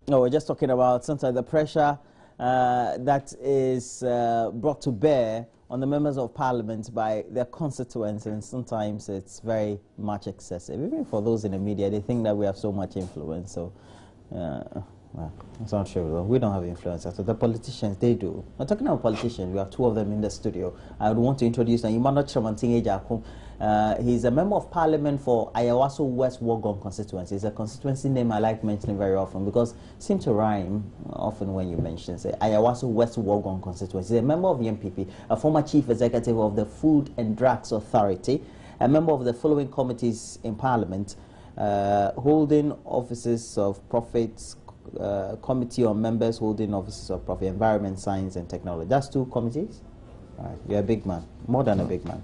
No, we're just talking about sometimes the pressure that is brought to bear on the members of parliament by their constituents, and sometimes it's very much excessive. Even for those in the media, they think that we have so much influence. So, well, it's not true. We don't have influence. So the politicians, they do. I'm talking about politicians. We have two of them in the studio. I would want to introduce them. He's a member of parliament for Ayawaso West Wogon constituency. It's a constituency name I like mentioning very often because it seems to rhyme often when you mention it. Ayawaso West Wogon constituency. He's a member of the MPP, a former chief executive of the Food and Drugs Authority, a member of the following committees in parliament, holding offices of profits, committee on members holding offices of profit, environment, science and technology. That's two committees? All right, you're a big man, more than a big man.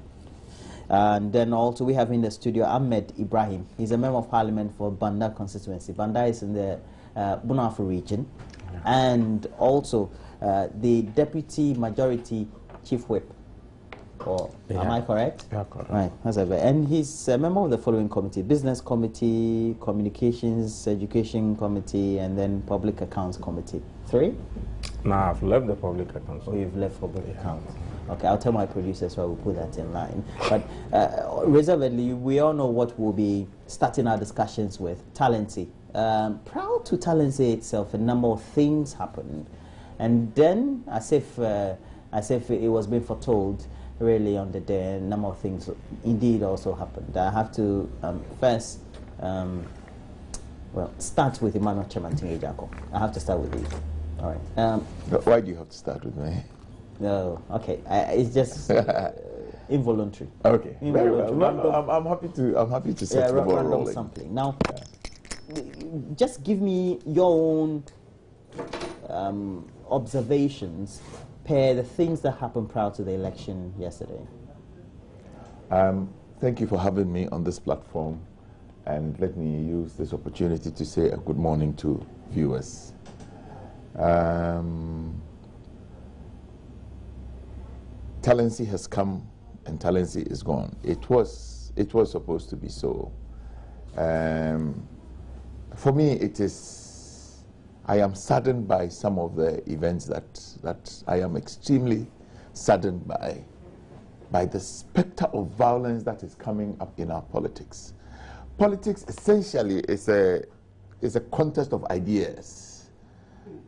And then also we have in the studio Ahmed Ibrahim. He's a member of parliament for Banda constituency. Banda is in the Bunafu region. And also the deputy majority chief whip. Am I correct? Yeah, correct. Right. And he's a member of the following committee: business committee, communications, education committee, and then public accounts committee. 3? No, I've left the public accounts. Oh, you've left public accounts. Okay, I'll tell my producers so I will put that in line. But reservedly, we all know what we'll be starting our discussions with. Talency. Proud to Talency itself, a number of things happened. And then, as if it was being foretold, really on the day, a number of things indeed also happened. I have to first, start with Emmanuel Chemanting Ejako. I have to start with you. All right. But why do you have to start with me? No, okay. It's just involuntary. Okay. Very well. Random, I'm happy to set the ball rolling. Sampling. Now, just give me your own observations per the things that happened prior to the election yesterday. Thank you for having me on this platform, and let me use this opportunity to say a good morning to viewers. Talency has come and Talency is gone. It was supposed to be so. For me, I am saddened by some of the events that I am extremely saddened by the specter of violence that is coming up in our politics. Politics essentially is a contest of ideas.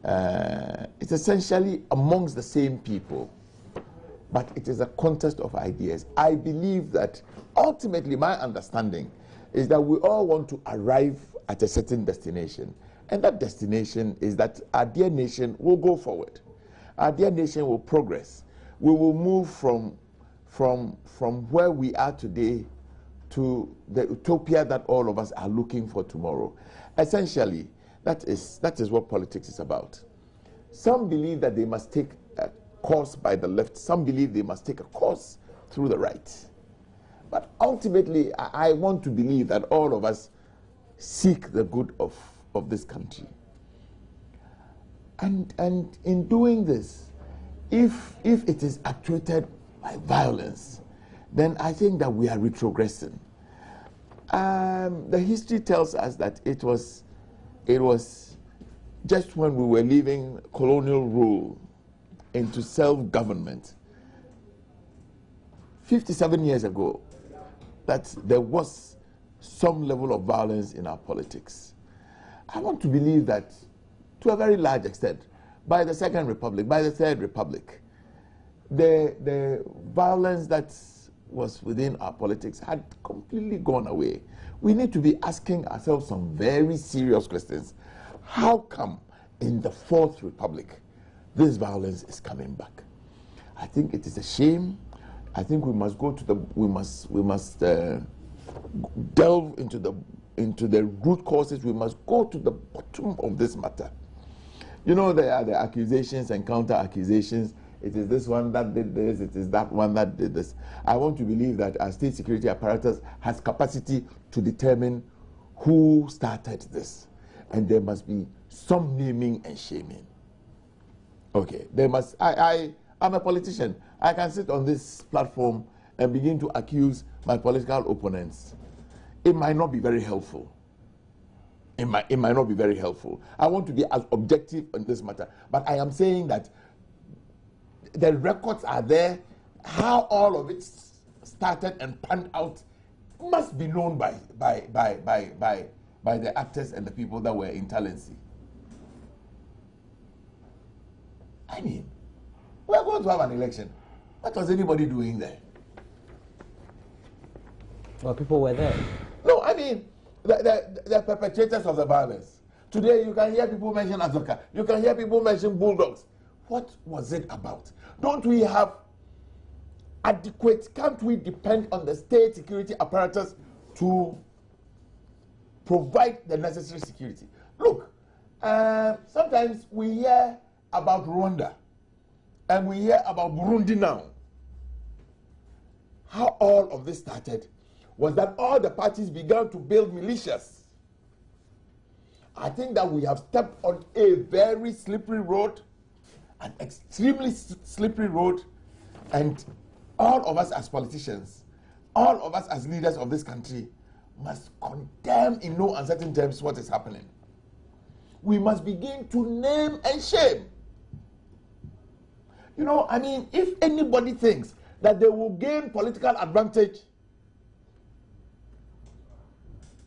It's essentially amongst the same people, but it is a contest of ideas. I believe that ultimately my understanding is that we all want to arrive at a certain destination. And that destination is that our dear nation will go forward. Our dear nation will progress. We will move from where we are today to the utopia that all of us are looking for tomorrow. Essentially, that is what politics is about. Some believe that they must take a course by the left. Some believe they must take a course through the right. But ultimately, I want to believe that all of us seek the good of this country. And in doing this, if it is actuated by violence, then I think that we are retrogressing. The history tells us that it was just when we were leaving colonial rule into self-government 57 years ago that there was some level of violence in our politics. I want to believe that to a very large extent, by the Second Republic, by the Third Republic, the violence that was within our politics had completely gone away. We need to be asking ourselves some very serious questions. How come in the Fourth Republic this violence is coming back? I think it is a shame. I think we must go to we must delve into the root causes. We must go to the bottom of this matter. You know, there are the accusations and counter accusations. It is this one that did this, it is that one that did this. I want to believe that our state security apparatus has capacity to determine who started this. And there must be some naming and shaming. Okay, there must, I'm a politician. I can sit on this platform and begin to accuse my political opponents. It might not be very helpful. it might not be very helpful. I want to be as objective on this matter, but I am saying that the records are there. How all of it started and panned out must be known by the actors and the people that were in Talensi. I mean, we're going to have an election. What was anybody doing there? Well, people were there. No, I mean, the perpetrators of the violence. Today, you can hear people mention Azoka. You can hear people mention bulldogs. What was it about? Don't we have adequate, can't we depend on the state security apparatus to provide the necessary security? Look, sometimes we hear about Rwanda and we hear about Burundi now. How all of this started was that all the parties began to build militias. I think that we have stepped on a very slippery road, an extremely slippery road, and all of us as politicians, all of us as leaders of this country must condemn in no uncertain terms what is happening. We must begin to name and shame. You know, I mean, if anybody thinks that they will gain political advantage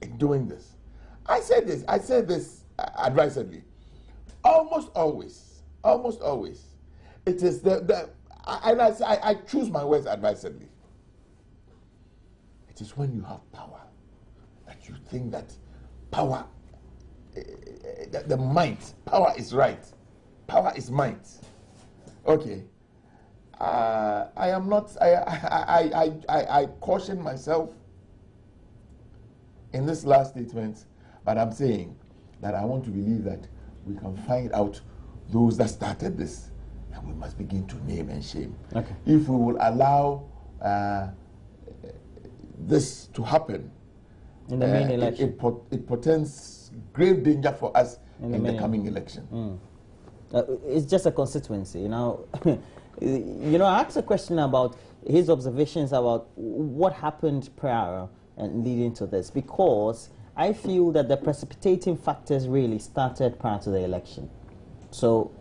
in doing this, I say this advisedly. Almost always, it is I choose my words advisedly. It is when you have power that you think that power, the might, power is right, power is might. Okay. I am not. I caution myself in this last statement, but I'm saying that I want to believe that we can find out those that started this, and we must begin to name and shame. Okay. If we will allow this to happen in the main election, it portends grave danger for us in the coming election. It's just a constituency, you know. You know, I asked a question about his observations about what happened prior and leading to this, because I feel that the precipitating factors really started prior to the election. So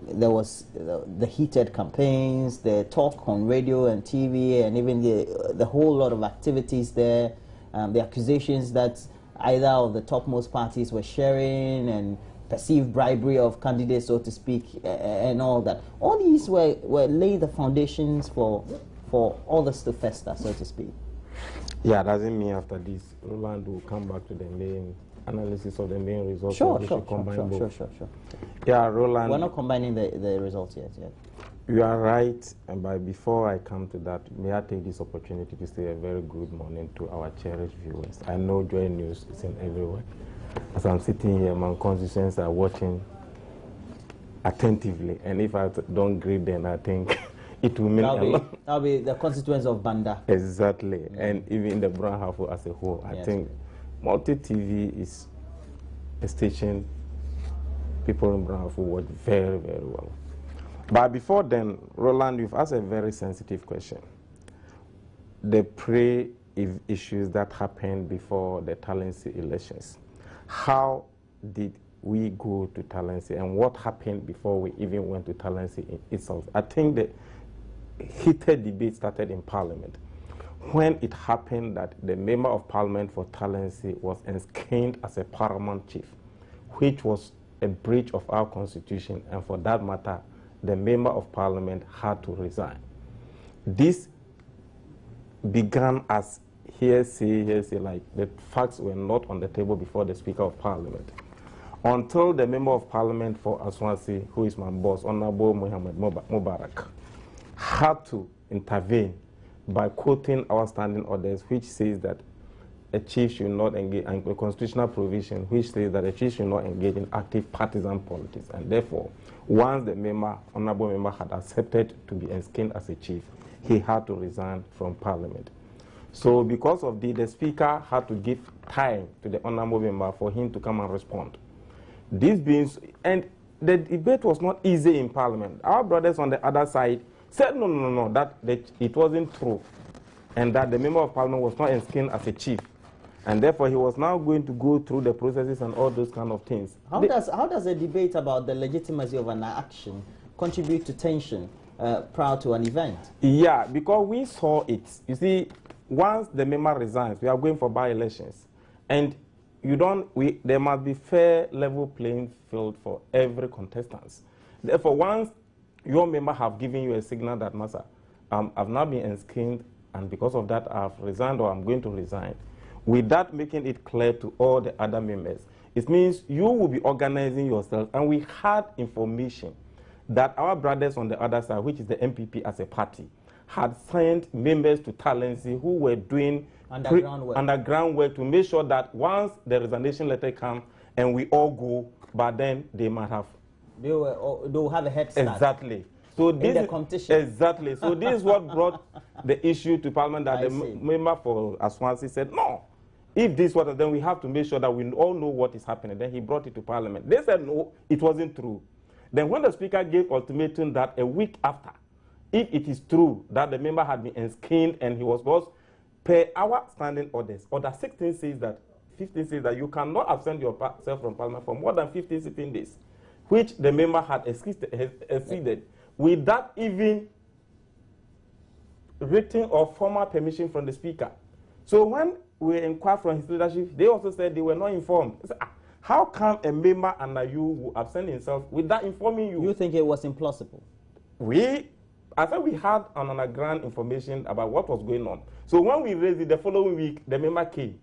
there was the heated campaigns, the talk on radio and TV, and even the whole lot of activities there, the accusations that either of the topmost parties were sharing and perceived bribery of candidates, so to speak, and all that. All these were laid the foundations for all this to fester, so to speak. Yeah, doesn't mean after this, Roland will come back to the main analysis of the main results. Sure. Yeah, Roland. We're not combining the results yet. You are right, but before I come to that, may I take this opportunity to say a very good morning to our cherished viewers. I know Joy News is in everywhere. As I'm sitting here, my constituents are watching attentively, and if I don't greet them, I think it will mean a lot. That'll be the constituents of Banda. Exactly, and even the Brown House as a whole. I think multi-TV is a station people in Brown House watch very, very well. But before then, Roland, you've asked a very sensitive question. The pre-issues that happened before the Talensi elections. How did we go to Talensi, and what happened before we even went to Talensi itself? I think the heated debate started in Parliament when it happened that the Member of Parliament for Talensi was ensconced as a paramount chief, which was a breach of our constitution, and for that matter, the Member of Parliament had to resign. This began as hearsay, like the facts were not on the table before the Speaker of Parliament. Until the Member of Parliament for Aswansi, who is my boss, Honorable Mohammed Mubarak, had to intervene by quoting our standing orders, which says that a chief should not engage, and a constitutional provision which says that a chief should not engage in active partisan politics. And therefore, once the Honorable Member had accepted to be ensconced as a chief, he had to resign from Parliament. So because of the Speaker had to give time to the Honorable Member for him to come and respond. This being, and the debate was not easy in Parliament. Our brothers on the other side said that it wasn't true, and that the Member of Parliament was not ensconced as a chief, And therefore, he was now going to go through the processes and all those kind of things. How does a debate about the legitimacy of an action contribute to tension prior to an event? Yeah, because we saw it. You see, once the member resigns, we are going for by-elections. And there must be fair, level playing field for every contestant. Therefore, once your member have given you a signal that, Master, I've now been enskined, and because of that, I've resigned or I'm going to resign, with that making it clear to all the other members, it means you will be organizing yourself. And we had information that our brothers on the other side, which is the MPP as a party, had sent members to Talensi who were doing underground work to make sure that once the resignation letter comes and we all go, but then they might have. They will have a head start. Exactly. So this in the competition. Exactly. So this is what brought the issue to Parliament, that the member for Aswansi said, no, if this was, then we have to make sure that we all know what is happening. Then he brought it to Parliament. They said, no, it wasn't true. Then when the Speaker gave ultimatum that a week after, if it is true that the member had been enskined and he was lost, per our standing orders, Order 16 says that, 15 says that you cannot absent yourself from Parliament for more than 15 sitting days, which the member had exceeded, without even written or formal permission from the Speaker. So when we inquired from his leadership, they also said they were not informed. Said, how come a member under you will absent himself without informing you? You think it was implausible? I thought we had an underground information about what was going on. So when we raised it the following week, the member came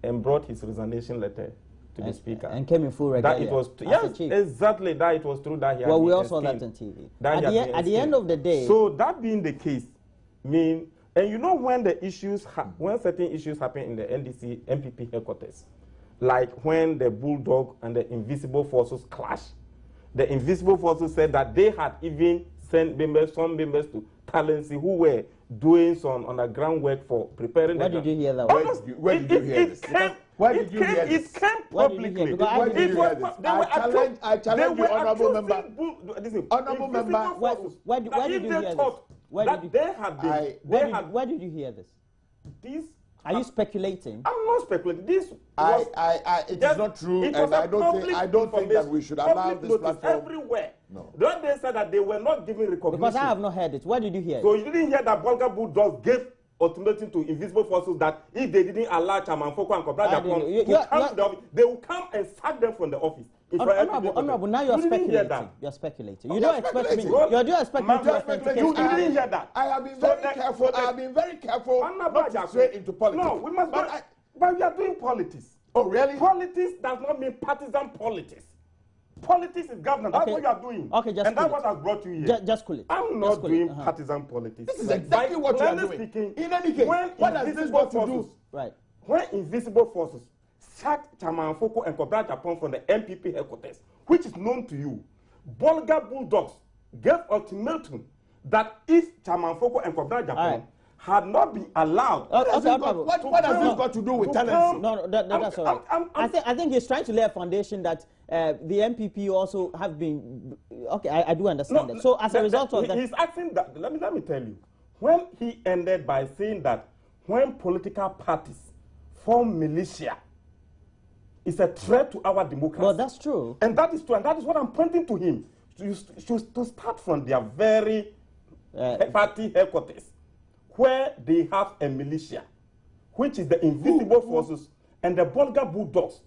and brought his resignation letter to the Speaker. And came in full regalia. That it was yes, exactly, that it was true that he had we all saw that on TV. At the end of the day. So that being the case, and you know when the issues, when certain issues happen in the NDC, MPP headquarters, like when the Bulldog and the Invisible Forces clash, the Invisible Forces said that they had even sent some members to Talensi who were doing some underground work for preparing. Where did you hear that? Where did you hear this? Why did you hear this? It came publicly. Why did you hear this? I challenge you, honourable member. Honourable member. Where did you hear this? Where did you hear this? Are you speculating? I'm not speculating. It is not true, and I don't think that we should allow this platform. Everywhere. No. Then they said that they were not giving recognition. Because I have not heard it. Where did you hear it? So you didn't hear that Bulgar Bulldogs gave ultimatum to Invisible Forces that if they didn't allow Chairman Foko and Kobra Japan to come to the office, they will come and sack them from the office. Honorable, now you're speculating. You're speculating. You don't expect me. You do expect me to authenticate. You didn't hear that. I have been very careful. I have been very careful not to stray into politics. No, we must. But we are doing politics. Oh, really? Politics does not mean partisan politics. Politics is governance. That's what you are doing. Okay, just and that's what has brought you here. Just cool it. I'm not doing partisan politics. This is exactly what you are doing. In any case, what has this got to do? Right. When Invisible Forces sacked Chairman Foko and Kobra Japan from the MPP headquarters, which is known to you, Bulgar Bulldogs gave ultimatum that if Chairman Foko and Kobra Japan had not been allowed. What has this got to do with Talensi? No, that's all right. I think he's trying to lay a foundation that the MPP also have been. Okay, I do understand that. So as a result of that, he's asking that. Let me tell you, when he ended by saying that when political parties form militia, it's a threat to our democracy. Well, that's true. And that is true, and that is what I'm pointing to him. To start from their very party headquarters, where they have a militia, which is the Invisible Forces and the Bulgar Bulldogs.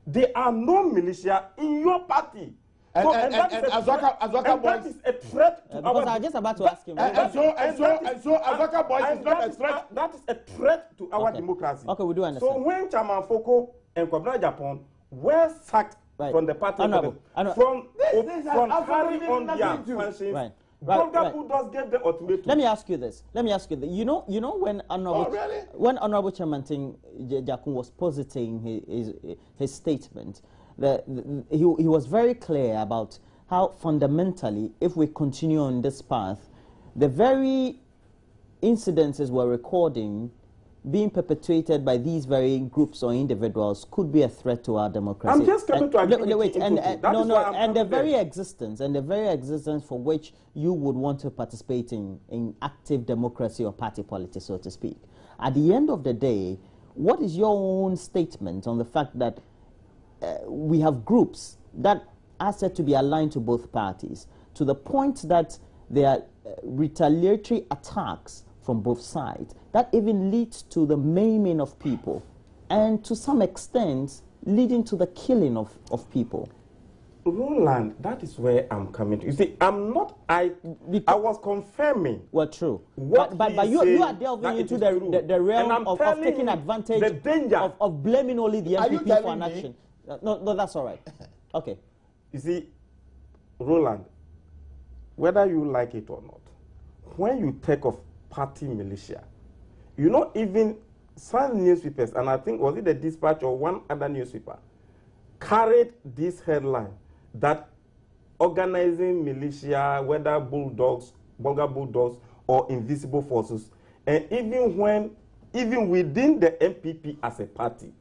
There are no militia in your party. And that is a threat to our... Because I was just about to ask him. And so Azaka Boys is not a threat. That is a threat to our democracy. Okay, we do understand. So when Chairman Foko and Kobra Japan were sacked from the party, from carrying on their functions, Bulgar Bulldogs gave the ultimatum. Let me ask you this. You know when Honorable Chairman Ting Jakun was positing his statement, he was very clear about how fundamentally, if we continue on this path, the very incidences we're recording being perpetuated by these very groups or individuals could be a threat to our democracy. I'm just coming to agree with you. And the very existence for which you would want to participate in active democracy or party politics, so to speak. At the end of the day, what is your own statement on the fact that we have groups that are said to be aligned to both parties, to the point that there are retaliatory attacks from both sides that even leads to the maiming of people and to some extent leading to the killing of people? Roland, that is where I'm coming to. You see, I was confirming. Well, true. But you are delving into the realm of taking advantage the danger of blaming only the MPP for an action. No, that's all right. Okay. You see, Roland, whether you like it or not, when you take off party militia, you know, even some newspapers, and I think was it the Dispatch or one other newspaper, carried this headline that organizing militia, whether bulldogs, Bonga bulldogs, or invisible forces, and even within the MPP as a party,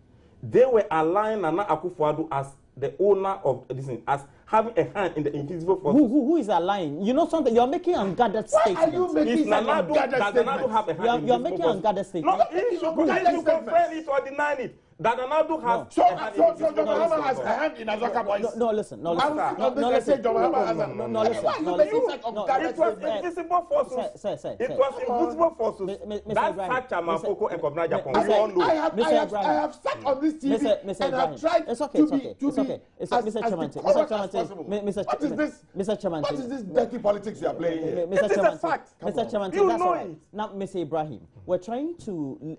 they were aligned Nana Akufo-Addo as the owner of this thing, as having a hand in the invisible forces. Who is aligned? You know something? You're making ungathered statements. Why are you making ungathered statements? You're making ungathered statements. No, you confirm it or deny it. That Ronaldo has. So John Mahama has a hand in Azoka Boys. No, listen. No, listen. It was invisible forces. It was invisible forces. That's Sacha Mafoko and Kobna Japan. We all know. I have sat on this TV and I've tried to be as correct as possible. What is this dirty politics you are playing here? It is a fact. Mr. Chairman, you know it. Now, Mr. Ibrahim, we're trying to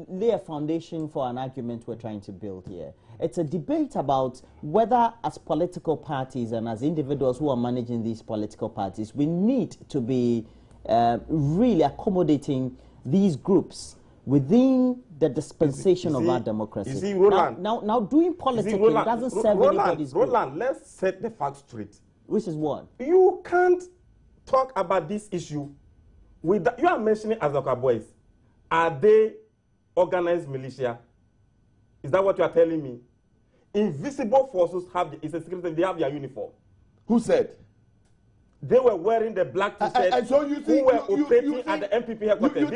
lay a foundation for an argument we're trying to build here. It's a debate about whether, as political parties and as individuals who are managing these political parties, we need to be really accommodating these groups within the dispensation of our democracy. You see, Roland, now doing politics doesn't serve anybody's good. Roland, let's set the facts straight. Which is what? You can't talk about this issue without, you are mentioning Azoka Boys. Are they organized militia? Is that what you are telling me? Invisible forces have it's a secret, they have their uniform. Who said? They were wearing the black t-shirts so you think, who were operating at the MPP headquarters.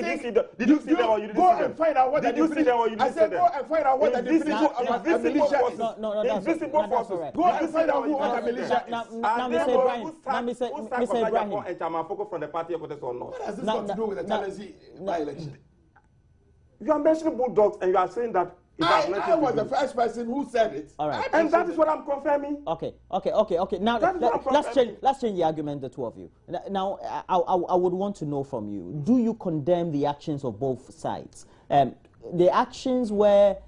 Did you see them or you didn't see them? Go and find out what the definition. I said go and find out what the definition of a militia is. No, invisible forces. Go and find out who a militia is. Now, Mr. Ibrahim. And Chamafoko from the party headquarters or not? What has this got to do with the Chelsea by-election? You are mentioning bulldogs and you are saying that I was the first person who said it. All right. And that is what I'm confirming. Okay. Now, let's change the argument, the two of you. Now, I would want to know from you, do you condemn the actions of both sides? The actions where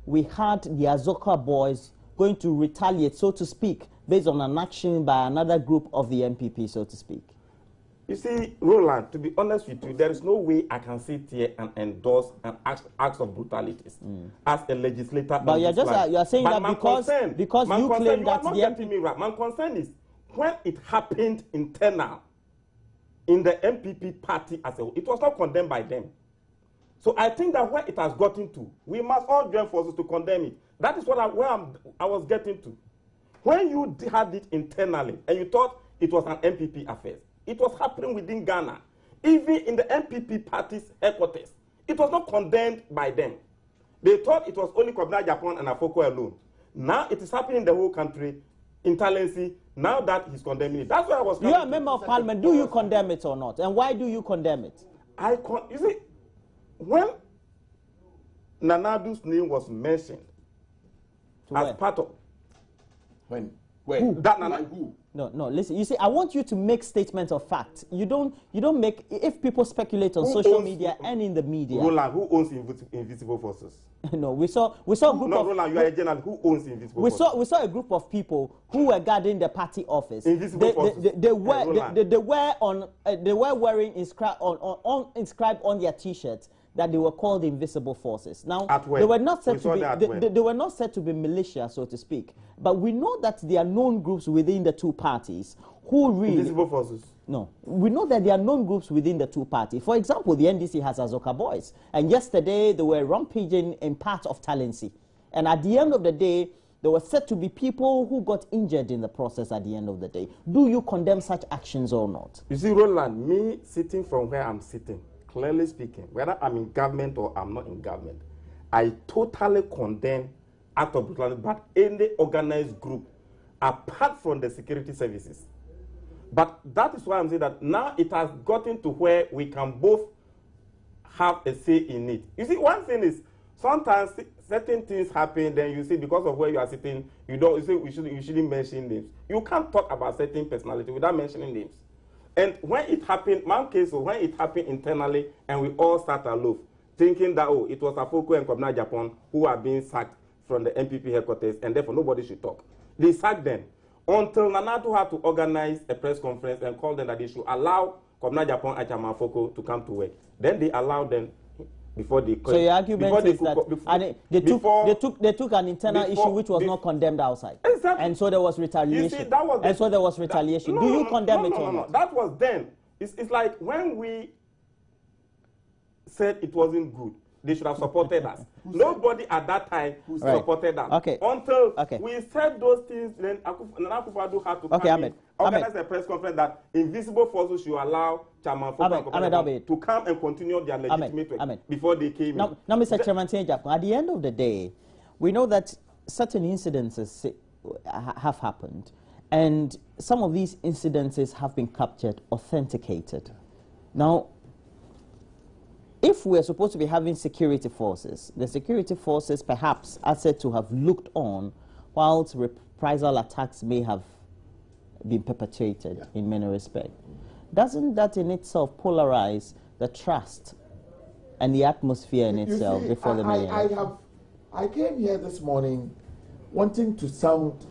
we had the Azoka Boys going to retaliate, so to speak, based on an action by another group of the MPP, so to speak. You see, Roland, to be honest with you, there is no way I can sit here and endorse an acts of brutalities as a legislator. But you're saying that because you claim that the MPP. My concern is when it happened internal in the MPP party as a whole, it was not condemned by them. So I think that where it has gotten to, we must all join forces to condemn it. That is what I was getting to. When you had it internally and you thought it was an MPP affair, it was happening within Ghana. Even in the MPP party's headquarters, it was not condemned by them. They thought it was only Kobna Japan and Afoko alone. Now it is happening in the whole country, in Talensi, now that he's condemning it. That's why I was... You are a member of parliament. Do you condemn it or not? And why do you condemn it? You see, when Nanado's name was mentioned as part of... When? Who? No, listen, you see, I want you to make statements of fact. You don't make, if people speculate on social media and in the media. Roland, who owns invisible forces? No, we saw a group of... Roland, you are a journalist. Who owns invisible forces? We saw a group of people who were guarding the party office. Invisible forces. They were wearing inscribed on their t-shirts that they were called invisible forces. Now, they were not said to be militia, so to speak. But we know that there are known groups within the two parties who really... Invisible forces? No. We know that there are known groups within the two parties. For example, the NDC has Azoka Boys. And yesterday, they were rampaging in parts of Talensi. And at the end of the day, there were said to be people who got injured in the process at the end of the day. Do you condemn such actions or not? You see, Roland, me sitting from where I'm sitting, clearly speaking, whether I'm in government or I'm not in government, I totally condemn act of brutality, but any organized group, apart from the security services. But that is why I'm saying that now it has gotten to where we can both have a say in it. You see, one thing is, sometimes certain things happen, then you see because of where you are sitting, you say you shouldn't mention names. You can't talk about certain personality without mentioning names. And when it happened, one case, when it happened internally, and we all sat aloof, thinking that, oh, it was Afoko and Kwabena Japan who are being sacked from the MPP headquarters, and therefore nobody should talk. They sacked them until Nanado had to organize a press conference and call them that they should allow Kwabena Japan and Chairman Afoko to come to work. Then they allowed them before they. So your argument is that they took an internal issue which was not condemned outside. Exactly. And so there was retaliation. You see, there was retaliation. Do you condemn it or not? That was then. It's like when we said it wasn't good, they should have supported us. Nobody at that time supported us. Okay. Until we said those things, then Nana Akufo-Addo had to come in, organize a press conference that invisible forces should allow Chairman Afoko to come and continue their legitimate work before they came in. Now, Mr. Chairman, at the end of the day, we know that certain incidences have happened, and some of these incidences have been captured, authenticated. Now, if we're supposed to be having security forces, the security forces perhaps are said to have looked on whilst reprisal attacks may have been perpetrated in many respects. Doesn't that in itself polarize the trust and the atmosphere in itself before the meeting? I came here this morning wanting to sound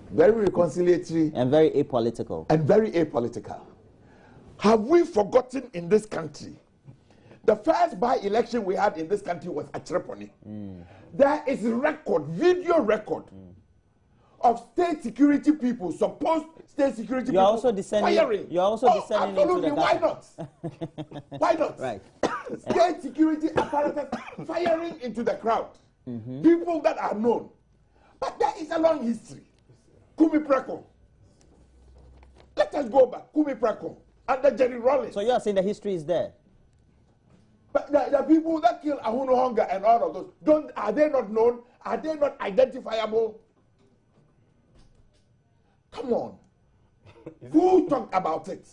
very reconciliatory and very apolitical. Have we forgotten in this country? The first by-election we had in this country was at Tripoli. There is video record of state security people, supposed state security people firing. You're also descending absolutely, into the why not? Why not? Right. State security apparatus firing into the crowd. People that are known. But there is a long history. Kumi Preko. Let us go back. Kumi Preko. Under Jerry Rawlings. So you are saying the history is there? But the people that kill Ahuno Honga and all of those, are they not known? Are they not identifiable? Come on. Who talked about it?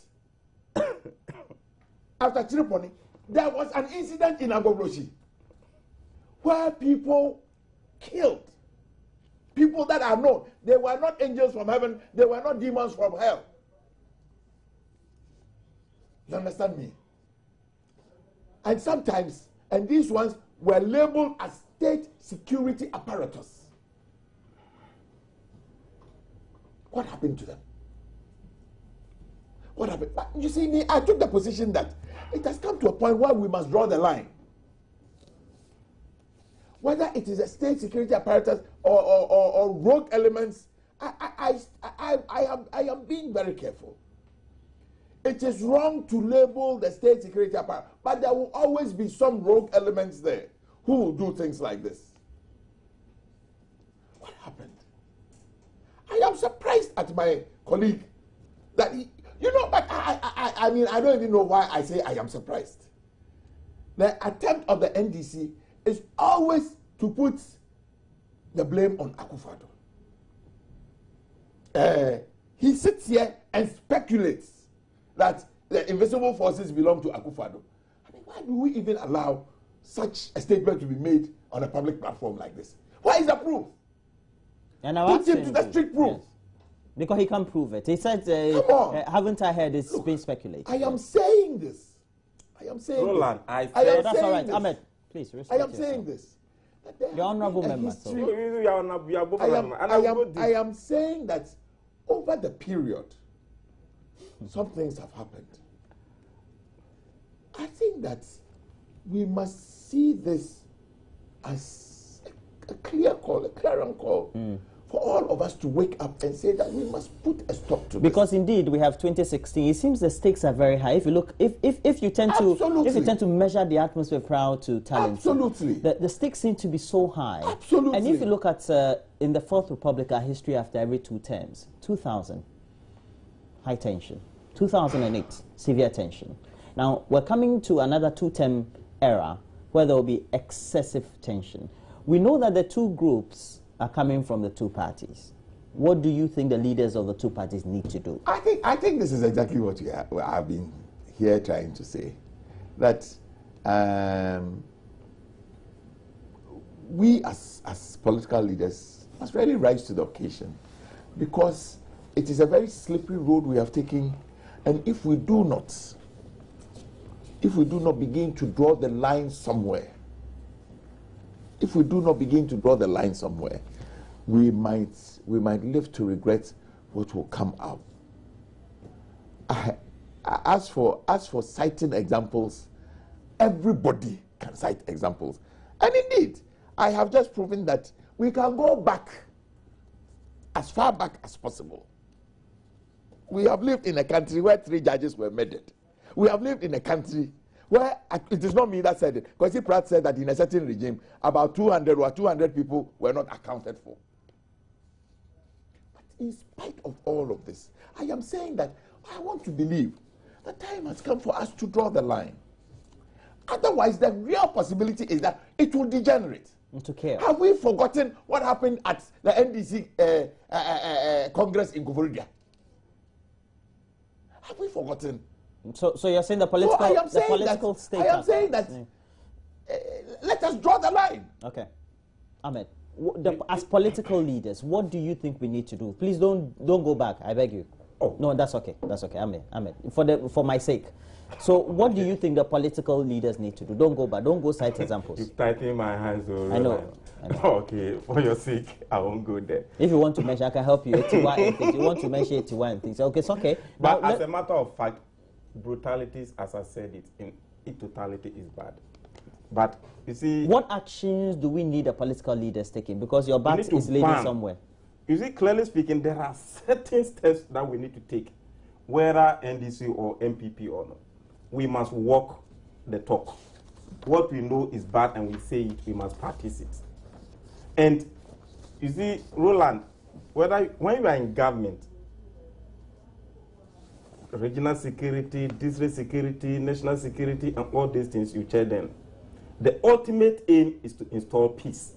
After Tripoli, there was an incident in Agobroshi where people killed. People that are known. They were not angels from heaven. They were not demons from hell. You understand me? And sometimes, and these ones were labeled as state security apparatus. What happened to them? What happened? But you see, me, I took the position that it has come to a point where we must draw the line. Whether it is a state security apparatus or rogue elements, I am being very careful. It is wrong to label the state security apparatus, but there will always be some rogue elements there who will do things like this. What happened? I am surprised at my colleague that but I mean, I don't even know why I say I am surprised. The attempt of the NDC is always to put the blame on Akufo-Addo. He sits here and speculates that the invisible forces belong to Akufo-Addo. I mean, why do we even allow such a statement to be made on a public platform like this? Why is the proof? And put him to the strict proof. Yes. Because he can't prove it. He said, haven't I heard it's been speculated? I am saying this. Roland, that's all right. Ahmed, please respect I am saying this. The honorable member. I am saying that over the period, some things have happened. I think that we must see this as a clear call, a clarion call for all of us to wake up and say that we must put a stop to this. Because indeed we have 2016. It seems the stakes are very high. If you look, if you tend to measure the atmosphere prior to talent, the stakes seem to be so high. Absolutely. And if you look at in the Fourth Republic, our history after every 2 terms, 2000, high tension, 2008, severe tension. Now we're coming to another 2-term era where there will be excessive tension. We know that the two groups are coming from the two parties. What do you think the leaders of the two parties need to do? I think this is exactly what I've been here trying to say. That we as political leaders must really rise to the occasion, because it is a very slippery road we have taken, and if we do not begin to draw the line somewhere, we might live to regret what will come out. As for citing examples, everybody can cite examples, and indeed, I have just proven that we can go back as far back as possible. We have lived in a country where 3 judges were murdered. We have lived in a country where, it is not me that said it, because Pratt said that in a certain regime, about 200 people were not accounted for. But in spite of all of this, I am saying that I want to believe the time has come for us to draw the line. Otherwise, the real possibility is that it will degenerate. Into chaos. Have we forgotten what happened at the NDC Congress in Koforidua? Have we forgotten? So you're saying the political state? I am saying that let us draw the line. Okay. Ahmed, as political leaders, what do you think we need to do? Please don't go back, I beg you. Oh. No, that's okay. That's okay. Ahmed, for my sake. So what do you think the political leaders need to do? Don't go back. Don't go cite examples. You're tightening my hands. I know. Okay, for your sake, I won't go there. If you want to mention, I can help you. 81 and things. You want to mention 81 things. Okay, it's okay. But now, as a matter of fact, brutalities, as I said it, in totality is bad. But you see... What actions do we need the political leaders taking? Because your bat is leading somewhere. You see, clearly speaking, there are certain steps that we need to take, whether NDC or MPP or not. We must walk the talk. What we know is bad and we say it, we must practice it. And you see, Roland, when you are in government, regional security, district security, national security, and all these things, you chair them. The ultimate aim is to install peace.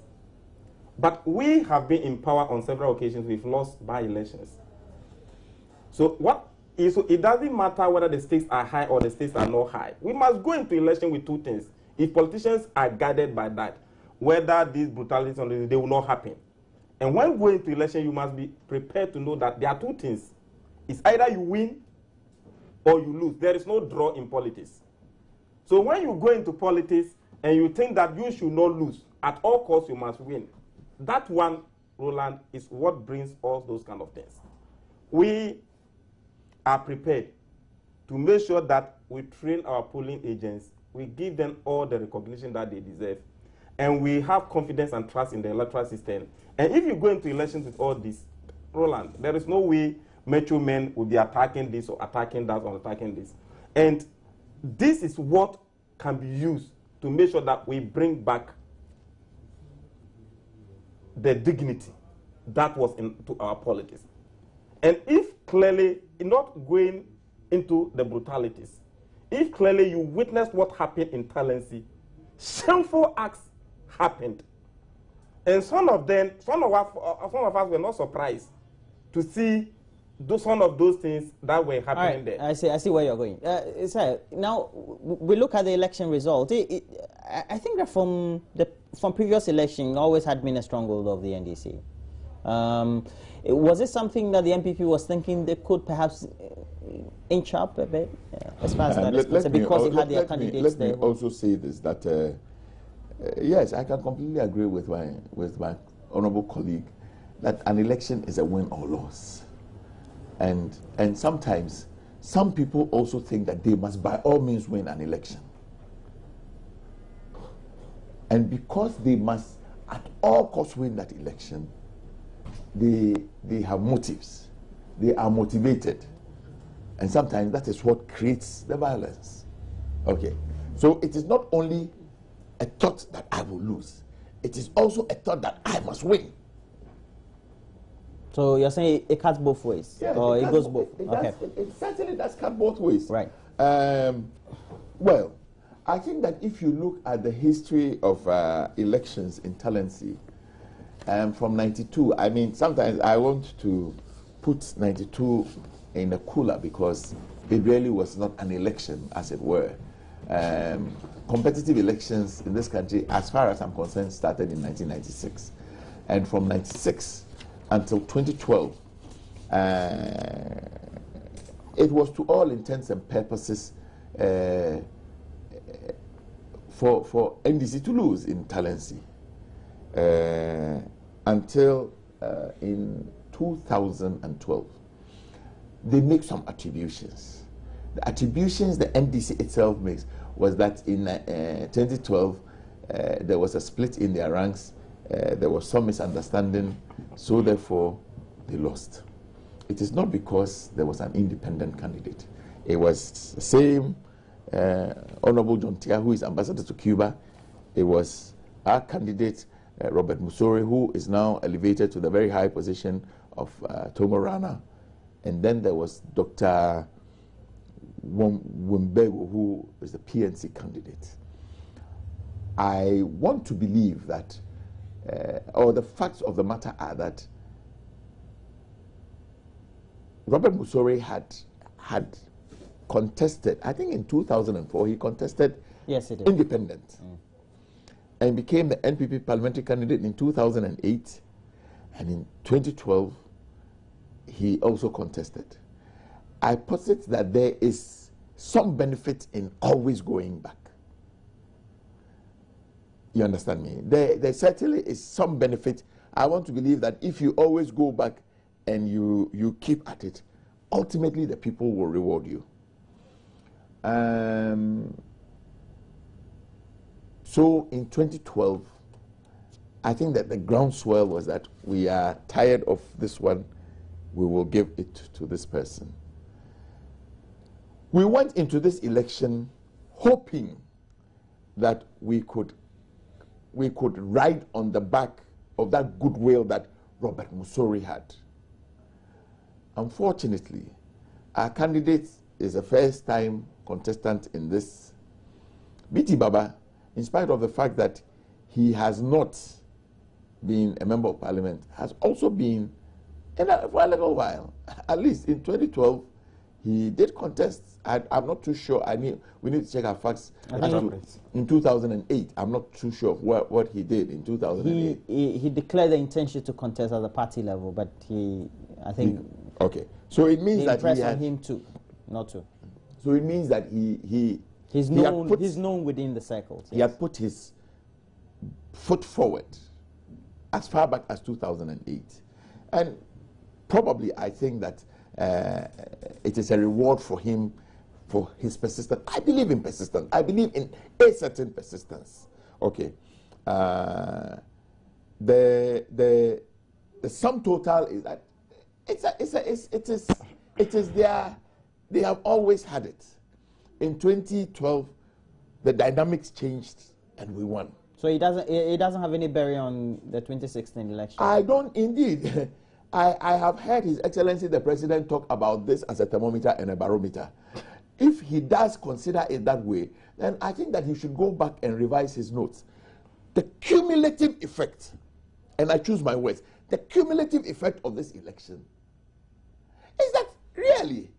But we have been in power on several occasions. We've lost by elections. So it doesn't matter whether the stakes are high or the stakes are not high. We must go into election with two things. If politicians are guided by that, whether these brutalities or they will not happen. And when going into election, you must be prepared to know that there are two things. It's either you win or you lose. There is no draw in politics. So when you go into politics and you think that you should not lose, at all costs you must win. That one, Roland, is what brings all those kind of things. We are prepared to make sure that we train our polling agents, we give them all the recognition that they deserve, and we have confidence and trust in the electoral system. And if you go into elections with all this, Roland, there is no way metro men will be attacking this or attacking that or attacking this. And this is what can be used to make sure that we bring back the dignity that was into our politics. And if clearly, not going into the brutalities, if clearly you witnessed what happened in Talensi, shameful acts happened. And some of us were not surprised to see some of those things that were happening there. I see where you're going. Now, we look at the election result. I think that from previous election, always had been a stronghold of the NDC. Was it something that the MPP was thinking they could perhaps inch up a bit as far as that is concerned, because they had their candidates there? Let me also say this, that yes, I can completely agree with my honorable colleague that an election is a win or loss. And sometimes some people also think that they must by all means win an election. And because they must at all costs win that election, they have motives. They are motivated. And sometimes that is what creates the violence. Okay. So it is not only a thought that I will lose. It is also a thought that I must win. So you're saying it cuts both ways? Yeah, or it goes both? It certainly does cut both ways. Right. Well, I think that if you look at the history of elections in Talensi, from 92, I mean, sometimes I want to put 92 in a cooler because it really was not an election, as it were. Competitive elections in this country, as far as I'm concerned, started in 1996. And from 96 until 2012, it was to all intents and purposes for NDC to lose in Talensi until in 2012. They make some attributions. The attributions the NDC itself makes was that in 2012 there was a split in their ranks, there was some misunderstanding, so therefore they lost. It is not because there was an independent candidate. It was the same Honorable John Tia, who is ambassador to Cuba. It was our candidate, Robert Musore, who is now elevated to the very high position of Tomorana. And then there was Dr. Wimbego, who is the PNC candidate. I want to believe that, or the facts of the matter are that Robert Musore had contested, I think in 2004, he contested independent and became the NPP parliamentary candidate in 2008, and in 2012, he also contested. I posit that there is some benefit in always going back. You understand me? There certainly is some benefit. I want to believe that if you always go back and you keep at it, ultimately the people will reward you. So in 2012, I think that the groundswell was that we are tired of this one, we will give it to this person. We went into this election hoping that we could ride on the back of that goodwill that Robert Musore had. Unfortunately, our candidate is a first-time contestant in this. BT Baba, in spite of the fact that he has not been a member of parliament, has also been for a little while. At least in 2012, he did contest. I'm not too sure. We need to check our facts. In 2008, I'm not too sure of what he did in 2008. He declared the intention to contest at the party level, but okay. So it means that he had him to, not to. So it means that he's known within the circles. He had put his foot forward as far back as 2008, and probably I think that it is a reward for him for his persistence. I believe in persistence. I believe in a certain persistence. Okay. The sum total is that it is there. They have always had it. In 2012, the dynamics changed and we won. So it doesn't have any bearing on the 2016 election. I don't indeed. I have heard His Excellency the President talk about this as a thermometer and a barometer. If he does consider it that way, then I think that he should go back and revise his notes. The cumulative effect, and I choose my words, the cumulative effect of this election is that really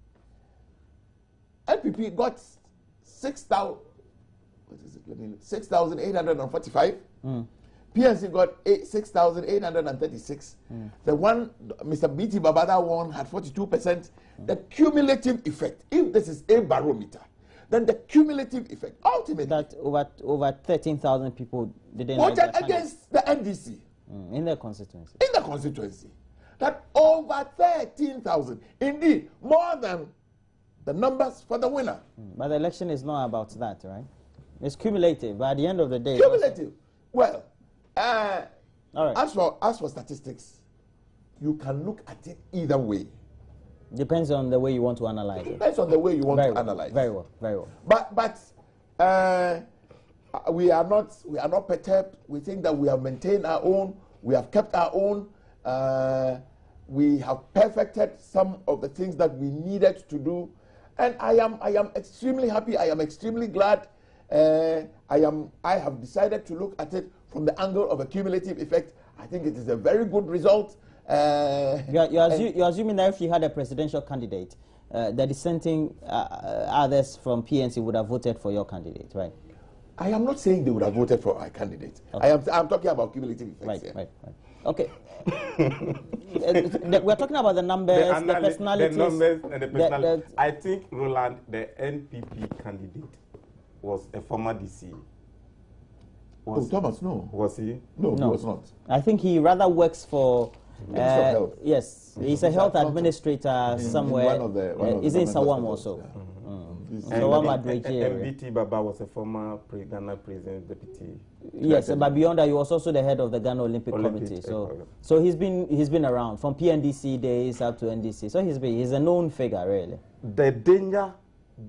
LPP got 6,845. PNC got 6,836. The one, Mr. BT Baba, that one had 42%. The cumulative effect, if this is a barometer, then the cumulative effect, ultimately... That over 13,000 people didn't voted against the NDC. In their constituency. In the constituency. That over 13,000, indeed, more than the numbers for the winner. But the election is not about that, right? It's cumulative, but at the end of the day... Cumulative. Well... all right. As for statistics, you can look at it either way. Depends on the way you want to analyze it. Depends on the way you want to analyze. Very well, very well. But we are not perturbed. We think that we have maintained our own. We have kept our own. We have perfected some of the things that we needed to do, and I am extremely happy. I am extremely glad I have decided to look at it from the angle of a cumulative effect. I think it is a very good result. You're assuming that if you had a presidential candidate, the dissenting others from PNC would have voted for your candidate, right? I am not saying they would have voted for my candidate. Okay. I'm talking about cumulative effects. Right. Okay. We're talking about the numbers, the personalities. The numbers and the personalities. I think, Roland, the NPP candidate was a former DC. Thomas, no. Was he? No, he was not. I think he rather works for... Minister of Health. Yes, he's a health administrator somewhere. Is in Sawam also? MBT Baba was a former Ghana President Deputy. Yes, but beyond that, he was also the head of the Ghana Olympic Committee. So he's been around from PNDC days up to NDC. So he's a known figure, really. The danger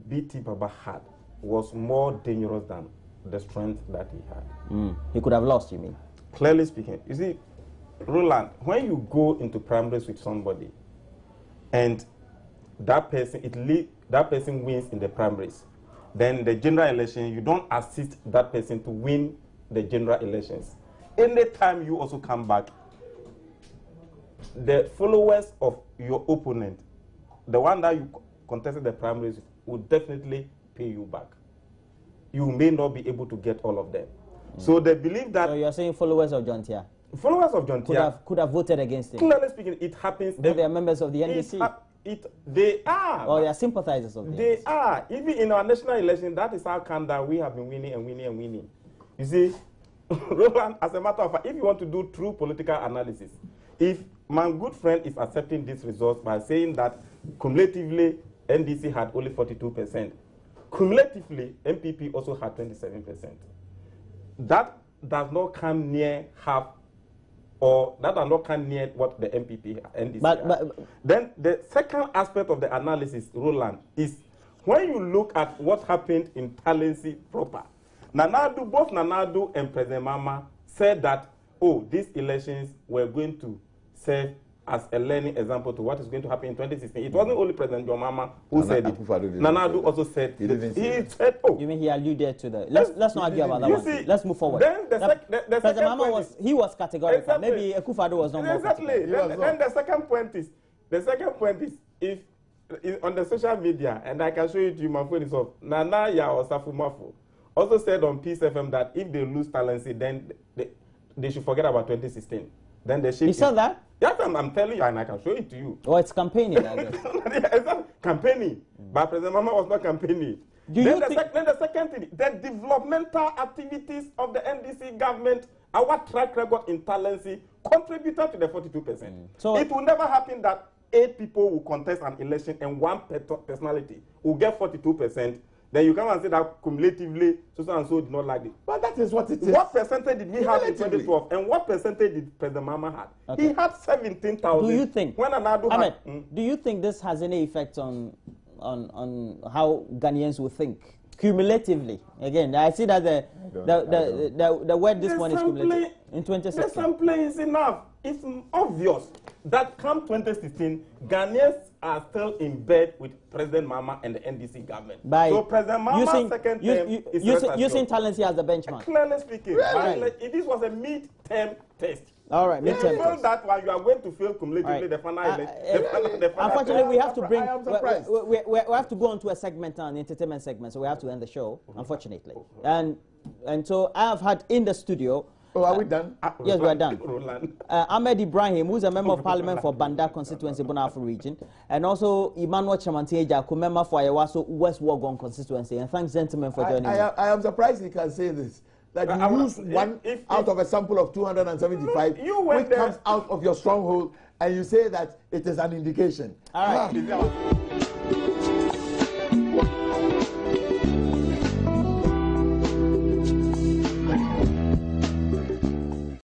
BT Baba had was more dangerous than the strength that he had. He could have lost, you mean? Clearly speaking, you see, Roland, when you go into primaries with somebody and that person wins in the primaries, then the general election, you don't assist that person to win the general elections. Anytime you also come back, the followers of your opponent, the one that you contested the primaries, will definitely pay you back. You may not be able to get all of them. So they believe that... So you're saying followers of John Tia? Followers of John Tia could have voted against him. Clearly speaking, it happens. They are members of the NDC. They are. Or they are sympathizers of the They NDC. are. Even in our national election, that is how come that we have been winning and winning and winning. You see, Roland, as a matter of fact, if you want to do true political analysis, if my good friend is accepting these results by saying that cumulatively NDC had only 42%, cumulatively MPP also had 27%. That does not come near half, or that does not come near what the NDC had. Then the second aspect of the analysis, Roland, is when you look at what happened in Talensi proper. Both Nanadu and President Mama said that, oh, these elections were going to serve as a learning example to what is going to happen in 2016. It wasn't only President John Mama who said it. Nanadu also said it. He said, oh. You mean he alluded to the... Let's not argue about that one. See, let's move forward. Then the President Mama was categorical. Exactly. Maybe Akufo-Addo was not more exactly. Then the second point is, if on the social media, and I can show you to you, my phone is off, Nana Ya or Safumafu also said on Peace FM that if they lose Talensi, then they should forget about 2016. Then they shift. You saw that? Yes, I'm telling you, and I can show it to you. Oh, it's campaigning, I guess. It's not campaigning. But President Mama was not campaigning. Then the second thing, the developmental activities of the NDC government, our track record in Talensi, contributed to the 42%. So it will never happen that 8 people will contest an election and one personality will get 42%. Then you come and say that cumulatively, so and so did not like it. But that is what it is. What percentage did we have in 2012? And what percentage did President Mama have? Okay. He had 17,000. Do you think? When Anadu Ahmed, do you think this has any effect on how Ghanaians will think cumulatively? Again, I see that the word this one is cumulative. In 2016. The sample is enough. It's obvious that come 2016, Ghanaians are still in bed with President Mama and the NDC government. So President Mama's second term is using Talensi as the benchmark. Clearly speaking, this was a mid-term test. All right, if you feel that one, you are going to fail cumulatively the final unfortunately, we have to bring. We have to go on to a segment, an entertainment segment, so we have to end the show. Unfortunately, and so I have had in the studio. Oh, are we done? Yes, we are done. Ahmed Ibrahim, who is a member of parliament for Banda constituency, Bonafo region, and also Emmanuel Chamantieja, who member for Ayawaso West Wogon constituency. And thanks, gentlemen, for joining me. I am surprised he can say this. That you use one out of a sample of 275, which comes out of your stronghold, and you say that it is an indication. All right.